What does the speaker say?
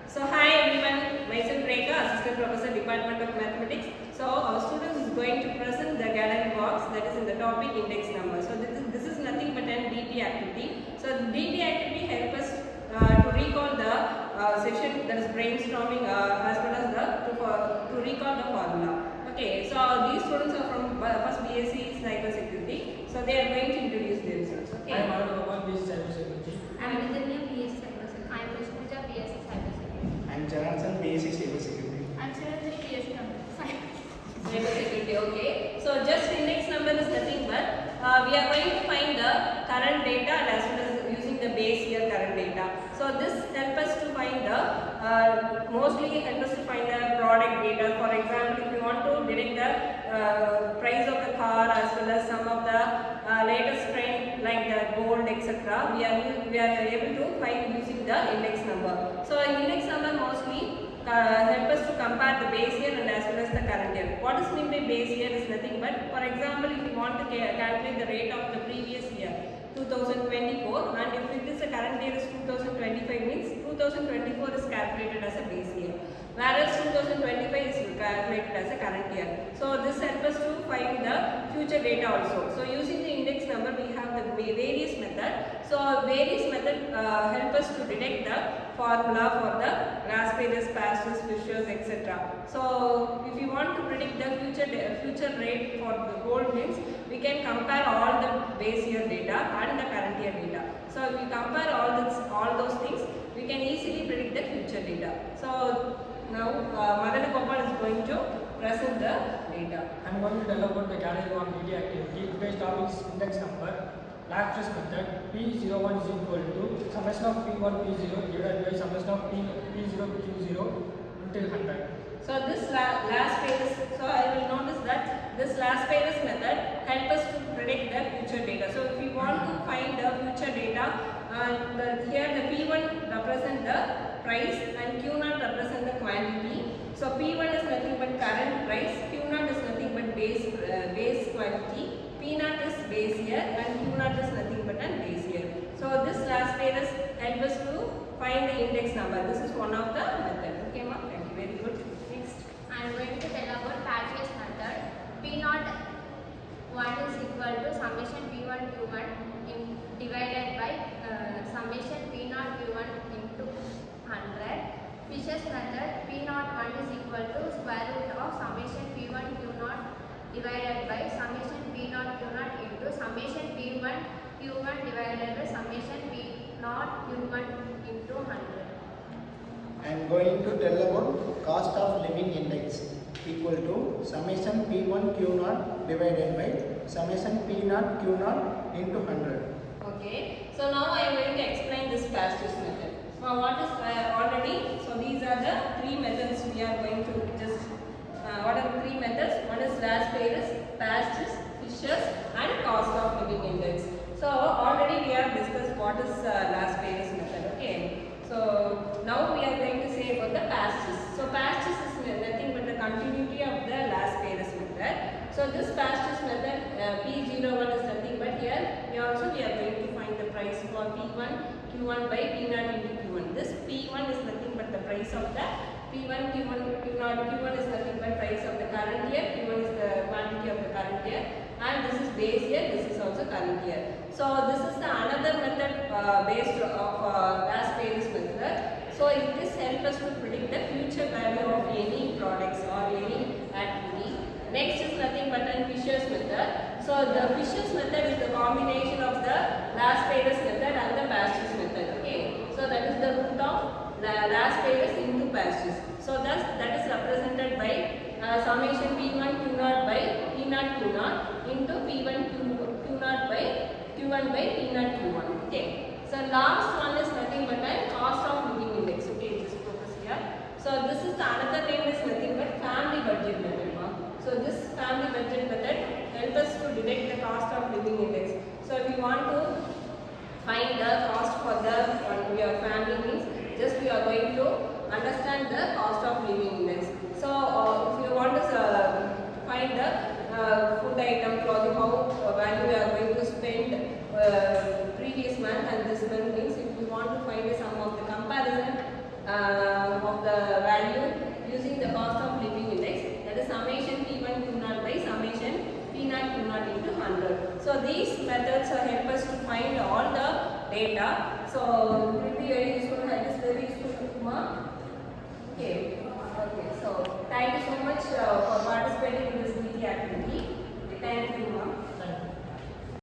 So hi everyone, myself Rekha, Assistant Professor, Department of Mathematics. So our student is going to present the gallery box that is in the topic index number. So this is nothing but an DT activity. So the DT activity helps us to recall the session, that is brainstorming, as well as to recall the formula. Okay, so these students are from first BSc Cyber Security. So they are going to introduce themselves. Okay. I am Arun BSc Cyber Security. I am Vidanya BSc Cyber Security. I am Rishmija BSc Cyber Security. I am Janarsan BSc Cyber Security. I am Shiranjani BSc Cyber Security. Okay. So just index number is nothing but we are going to find the current data and as well as using the base year current data. So this helps us to find the mostly help us to find the product data. For example, if you want to detect the price of the car as well as some of the latest trend like the gold, etc. We are able to find using the index number. So index number mostly help us to compare the base year and as well as the current year. What is meant by base year is nothing but, for example, if you want to calculate the rate of the previous year 2024 and if it is the current year is 2025 means 2024 is calculated as a base year, whereas 2025 is calculated as a current year. So this helps us to find the future data also. So using the index number we have the various method. So various method help us to detect the formula for the raspberries, pastures, fishers, etc. So if you want to predict the future rate for the gold means we can compare all the base year data and the current year data. So if we compare all those things, we can easily predict the future data. So now Madana Gopal is going to present the data. I am going to tell about the gallery box DT activity. Today's topic is index number. Last trace method P01 is equal to summation of P1 P0 divided by summation of P0 Q0 until 100. So this last phase, so I will notice that this last phase method help us to predict the future data. So if we want to find the future data, here the P1 represent the price and Q0 represent the quantity. So P1 is nothing but current price, Q0 is nothing but base quantity, P0 is base year and Q0 is nothing but a base year. So this last phase help us to find the index number. This is one of the method. Okay, ma? Thank you. Very good. I am going to tell about patches method. P01 is equal to summation P1 Q1 divided by summation P0 Q1 into 100. Fisher's method P01 is equal to square root of summation P1 Q0 divided by summation P0 Q0 into summation P1 Q1 divided by summation P0 Q1 into 100. I am going to tell about cost of living index equal to summation P1 Q0 divided by summation P0 Q0 into 100. Okay. So now I am going to explain this pastures method. Now what is already, so these are the three methods we are going to just, what are the three methods? One is raspberries, pastures, fishers and cost of living index. So already we have discussed what is raspberries method. Okay. So now we are going to say about the pastures. So pastures is nothing but the continuity of the raspberries method. So this pastures method P01 is nothing but here we are going to find the price for P1 Q1 by P0 into Q1. This P1 is nothing but the price of the P1 Q1 Q1 is nothing but price of the current year, Q1 is the quantity of the current year and this is base year, this is also current year. So this is the another method based of raspberries method. So it is help us to predict the future value of any products or any activity. Next is nothing but a Fisher's method. So the Fisher's method is the combination of the raspberries method and the pastures method. Okay. So that is the root of raspberries into pastures. So thus that is represented by summation P1 Q0 by P0 Q0 into P1 Q0 by Q1 by P0 Q1. Okay. So last one is nothing but a cost of living index. Okay, just focus here. So this is the another name is nothing but family budget method. So this family budget method helps us to detect the cost of living index. So if you want to find the cost for your family means just we are going to understand the cost of living index. So if you want to find the food item, clothing, how value we are going to spend previous month and this month means if you want to find the sum of the comparison of the value using the cost of living index, that is summation P1 Q0 by summation P0 Q0 into 100. So these methods help us to find all the data. So it will be very useful. It is very useful to mark. Okay. So